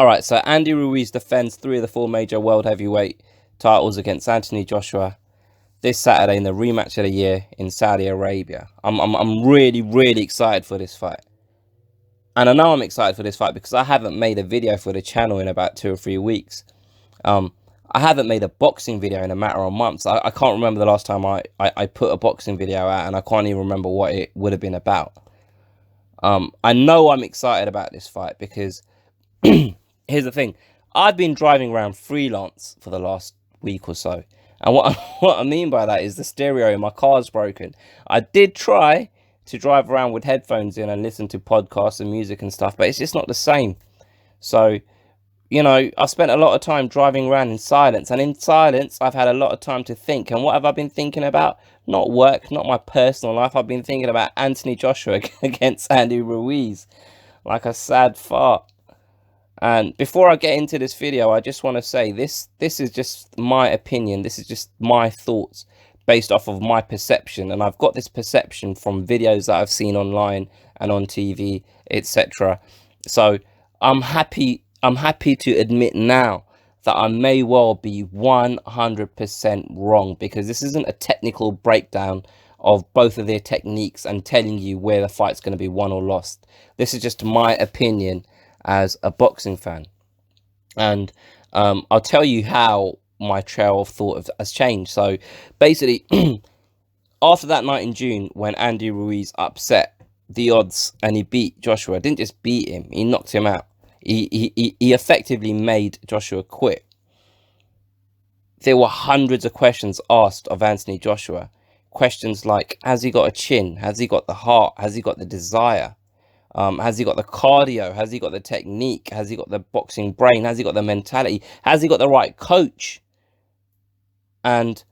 All right, so Andy Ruiz defends 3 of the 4 major world heavyweight titles against Anthony Joshua this Saturday in the rematch of the year in Saudi Arabia. I'm really excited for this fight. And I know I'm excited for this fight because I haven't made a video for the channel in about 2 or 3 weeks. I haven't made a boxing video in a matter of months. I can't remember the last time I put a boxing video out, and I can't even remember what it would have been about. I know I'm excited about this fight because here's the thing. I've been driving around freelance for the last week or so. And what I mean by that is the stereo in my car's broken. I did try to drive around with headphones in and listen to podcasts and music and stuff, but it's just not the same. So, you know, I spent a lot of time driving around in silence. And in silence, I've had a lot of time to think. And what have I been thinking about? Not work, not my personal life. I've been thinking about Anthony Joshua against Andy Ruiz. Like a sad fart. And before I get into this video, I just want to say this is just my opinion. This is just my thoughts based off of my perception. And I've got this perception from videos that I've seen online and on TV, etc. So I'm happy to admit now that I may well be 100% wrong, because this isn't a technical breakdown of both of their techniques and telling you where the fight's going to be won or lost. This is just my opinion as a boxing fan, and I'll tell you how my trail of thought has changed. So basically, after that night in June when Andy Ruiz upset the odds and he beat Joshua, didn't just beat him, he knocked him out. He effectively made Joshua quit. There were hundreds of questions asked of Anthony Joshua. Questions like, has he got a chin? Has he got the heart? Has he got the desire? Has he got the cardio? Has he got the technique? Has he got the boxing brain? Has he got the mentality? Has he got the right coach? And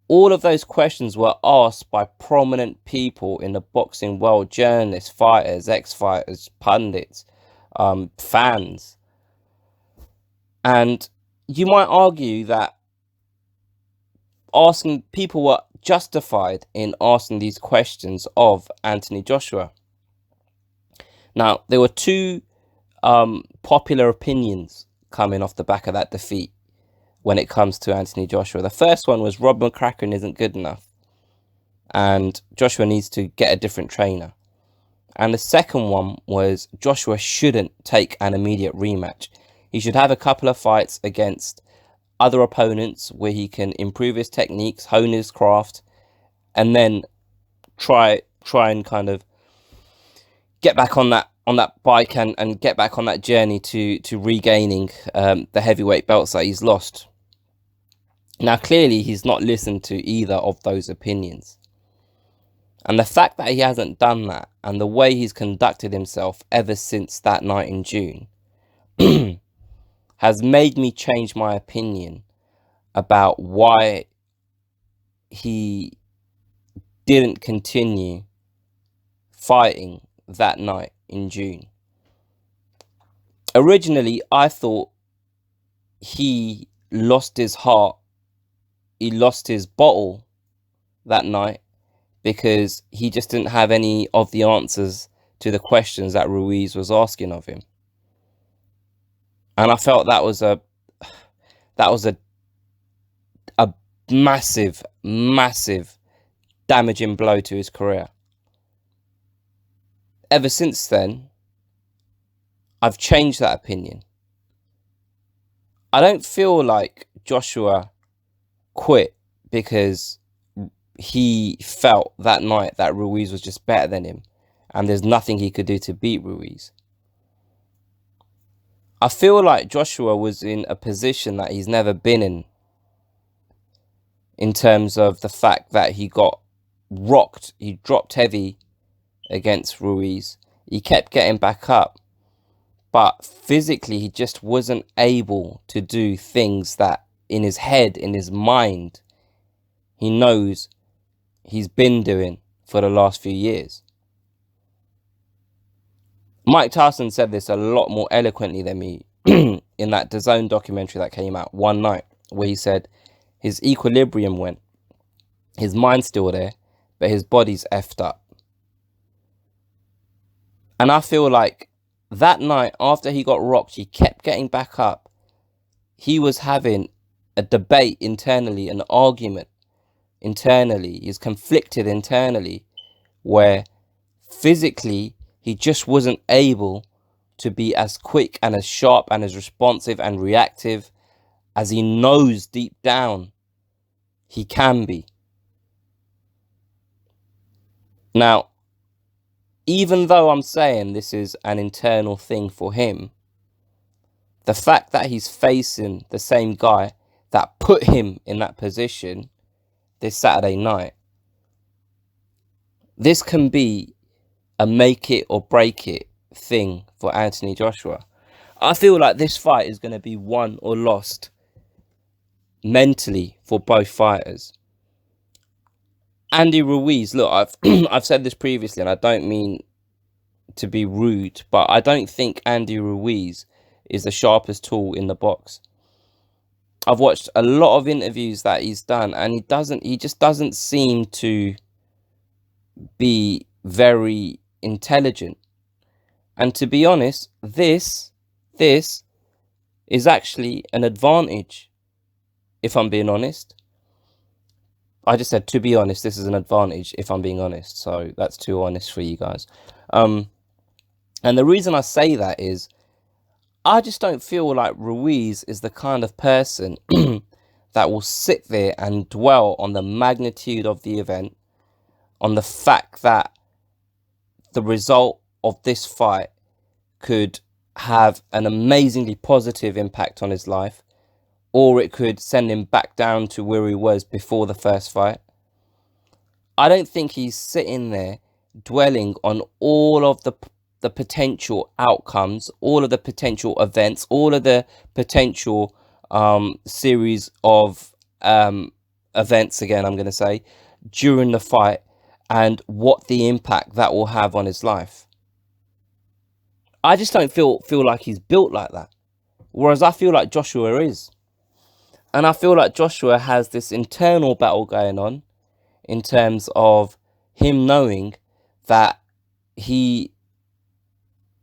all of those questions were asked by prominent people in the boxing world: journalists, fighters, ex-fighters, pundits, fans. And you might argue that people were justified in asking these questions of Anthony Joshua. Now, there were 2 popular opinions coming off the back of that defeat when it comes to Anthony Joshua. The first one was Rob McCracken isn't good enough and Joshua needs to get a different trainer. And the second one was Joshua shouldn't take an immediate rematch. He should have a couple of fights against other opponents where he can improve his techniques, hone his craft, and then try and kind of get back on that bike and get back on that journey to regaining the heavyweight belts that he's lost. Now, clearly, he's not listened to either of those opinions. And the fact that he hasn't done that, and the way he's conducted himself ever since that night in June, has made me change my opinion about why he didn't continue fighting that night in June. Originally, I thought he lost his heart, he lost his bottle that night because he just didn't have any of the answers to the questions that Ruiz was asking of him. And I felt that was a massive damaging blow to his career. Ever since then, I've changed that opinion. I don't feel like Joshua quit because he felt that night that Ruiz was just better than him and there's nothing he could do to beat Ruiz. I feel like Joshua was in a position that he's never been in terms of the fact that he got rocked. He dropped heavy against Ruiz. He kept getting back up, but physically he just wasn't able to do things that in his head, in his mind, he knows he's been doing for the last few years. Mike Tyson said this a lot more eloquently than me in that DAZN documentary that came out one night, where he said his equilibrium went. His mind's still there, but his body's effed up. And I feel like that night after he got rocked, he kept getting back up. He was having a debate internally, an argument internally. He's conflicted internally, where physically he just wasn't able to be as quick and as sharp and as responsive and reactive as he knows deep down he can be. Now, even though I'm saying this is an internal thing for him, the fact that he's facing the same guy that put him in that position this Saturday night, this can be a make it or break it thing for Anthony Joshua. I feel like this fight is going to be won or lost mentally for both fighters. Andy Ruiz, look, I've said this previously, and I don't mean to be rude, but I don't think Andy Ruiz is the sharpest tool in the box. I've watched a lot of interviews that he's done, and he just doesn't seem to be very intelligent. And to be honest, this is actually an advantage, if I'm being honest. I just said, to be honest, this is an advantage, if I'm being honest. So that's too honest for you guys. And the reason I say that is, I just don't feel like Ruiz is the kind of person that will sit there and dwell on the magnitude of the event, on the fact that the result of this fight could have an amazingly positive impact on his life, or it could send him back down to where he was before the first fight. I don't think he's sitting there dwelling on all of the potential outcomes, all of the potential events, all of the potential series of events, again, I'm going to say, during the fight, and what the impact that will have on his life. I just don't feel like he's built like that. Whereas I feel like Joshua is. And I feel like Joshua has this internal battle going on in terms of him knowing that a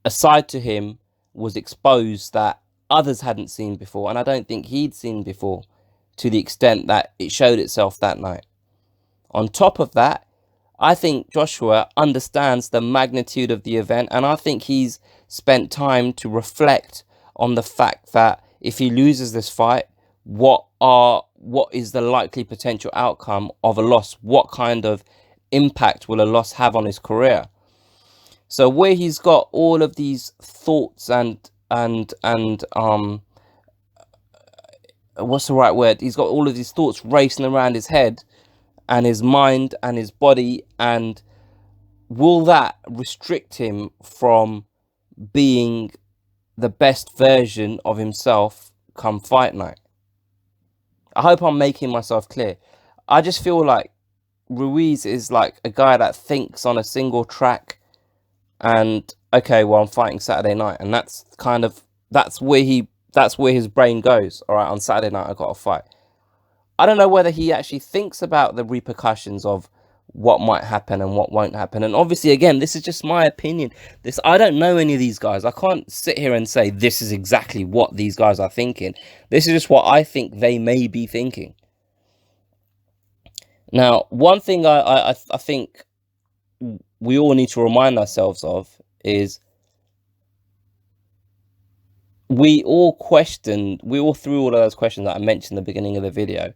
side to him was exposed that others hadn't seen before. And I don't think he'd seen before to the extent that it showed itself that night. On top of that, I think Joshua understands the magnitude of the event. And I think he's spent time to reflect on the fact that if he loses this fight, what is the likely potential outcome of a loss? What kind of impact will a loss have on his career? So where he's got all of these thoughts and what's the right word? He's got all of these thoughts racing around his head and his mind and his body, and will that restrict him from being the best version of himself come fight night? I hope I'm making myself clear. I just feel like Ruiz is like a guy that thinks on a single track, and okay, well, I'm fighting Saturday night, and that's where his brain goes. All right, on Saturday night I got to fight. I don't know whether he actually thinks about the repercussions of what might happen and what won't happen. And obviously, again, this is just my opinion. I don't know any of these guys. I can't sit here and say this is exactly what these guys are thinking. This is just what I think they may be thinking. Now, one thing I think we all need to remind ourselves of is we all threw all of those questions that I mentioned at the beginning of the video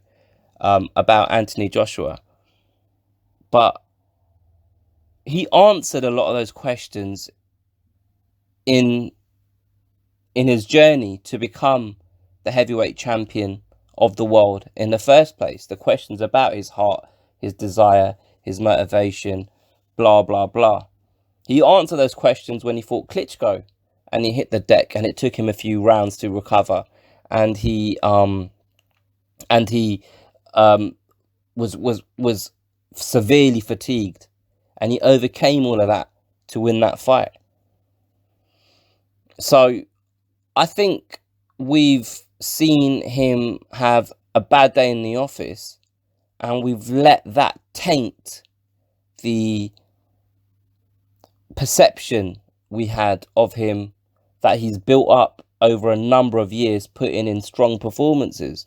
about Anthony Joshua. But he answered a lot of those questions in his journey to become the heavyweight champion of the world in the first place. The questions about his heart, his desire, his motivation, blah, blah, blah. He answered those questions when he fought Klitschko and he hit the deck, and it took him a few rounds to recover. And he was severely fatigued, and he overcame all of that to win that fight. So I think we've seen him have a bad day in the office, and we've let that taint the perception we had of him that he's built up over a number of years, putting in strong performances.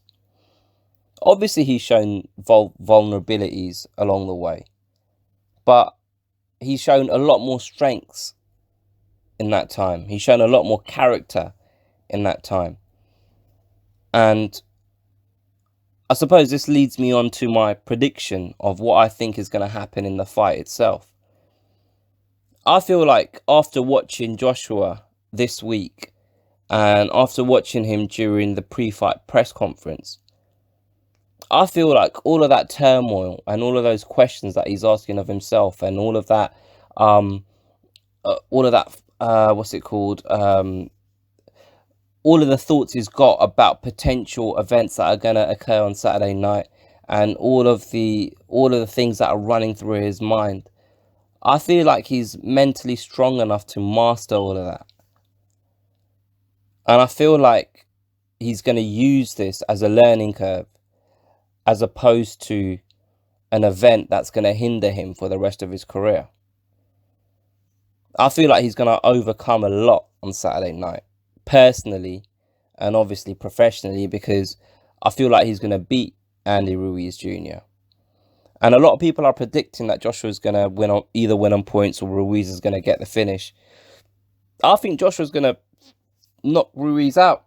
Obviously, he's shown vulnerabilities along the way, but he's shown a lot more strengths in that time. He's shown a lot more character in that time. And I suppose this leads me on to my prediction of what I think is going to happen in the fight itself. I feel like after watching Joshua this week and after watching him during the pre-fight press conference, I feel like all of that turmoil and all of those questions that he's asking of himself and all of that, what's it called? All of the thoughts he's got about potential events that are going to occur on Saturday night, and all of the things that are running through his mind, I feel like he's mentally strong enough to master all of that. And I feel like he's going to use this as a learning curve, as opposed to an event that's going to hinder him for the rest of his career. I feel like he's going to overcome a lot on Saturday night, personally and obviously professionally, because I feel like he's going to beat Andy Ruiz Jr. And a lot of people are predicting that Joshua's going to win on points, or Ruiz is going to get the finish. I think Joshua's going to knock Ruiz out,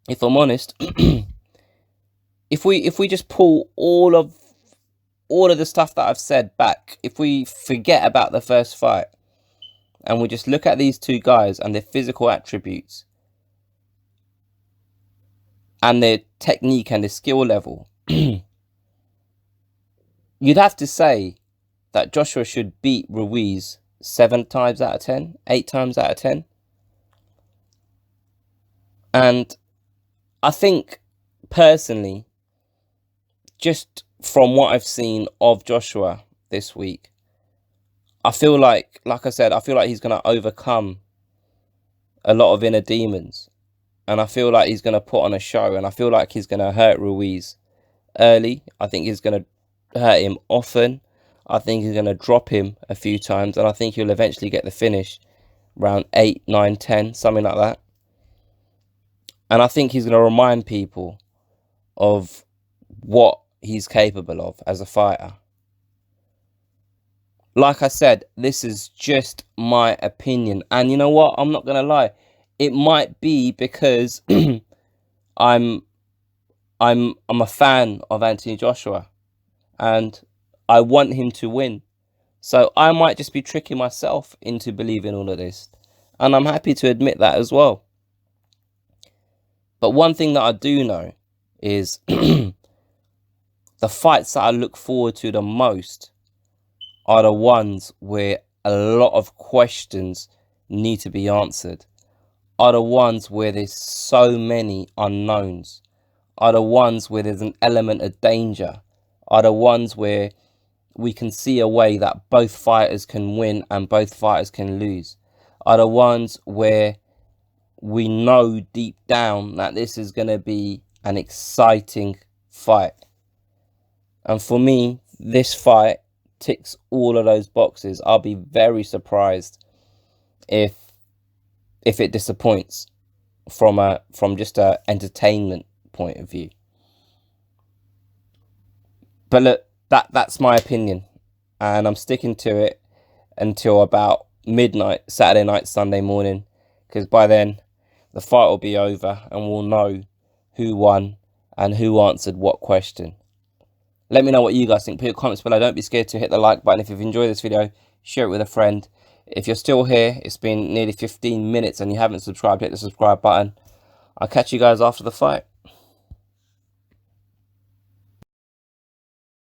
if I'm honest. If we just pull all of the stuff that I've said back, if we forget about the first fight and we just look at these two guys and their physical attributes and their technique and their skill level, you'd have to say that Joshua should beat Ruiz 7 times out of 10, 8 times out of 10. And I think, personally, just from what I've seen of Joshua this week, I feel like I said, I feel like he's going to overcome a lot of inner demons. And I feel like he's going to put on a show. And I feel like he's going to hurt Ruiz early. I think he's going to hurt him often. I think he's going to drop him a few times. And I think he'll eventually get the finish around 8, 9, 10, something like that. And I think he's going to remind people of what he's capable of as a fighter. Like I said, this is just my opinion. And you know what? I'm not going to lie. It might be because I'm a fan of Anthony Joshua and I want him to win. So I might just be tricking myself into believing all of this. And I'm happy to admit that as well. But one thing that I do know is the fights that I look forward to the most are the ones where a lot of questions need to be answered, are the ones where there's so many unknowns, are the ones where there's an element of danger, are the ones where we can see a way that both fighters can win and both fighters can lose, are the ones where we know deep down that this is going to be an exciting fight. And for me, this fight ticks all of those boxes. I'll be very surprised if it disappoints from just a entertainment point of view. But look, that's my opinion, and I'm sticking to it until about midnight, Saturday night, Sunday morning, because by then the fight will be over and we'll know who won and who answered what question. Let me know what you guys think. Put your comments below. Don't be scared to hit the like button. If you've enjoyed this video, share it with a friend. If you're still here, it's been nearly 15 minutes and you haven't subscribed, hit the subscribe button. I'll catch you guys after the fight.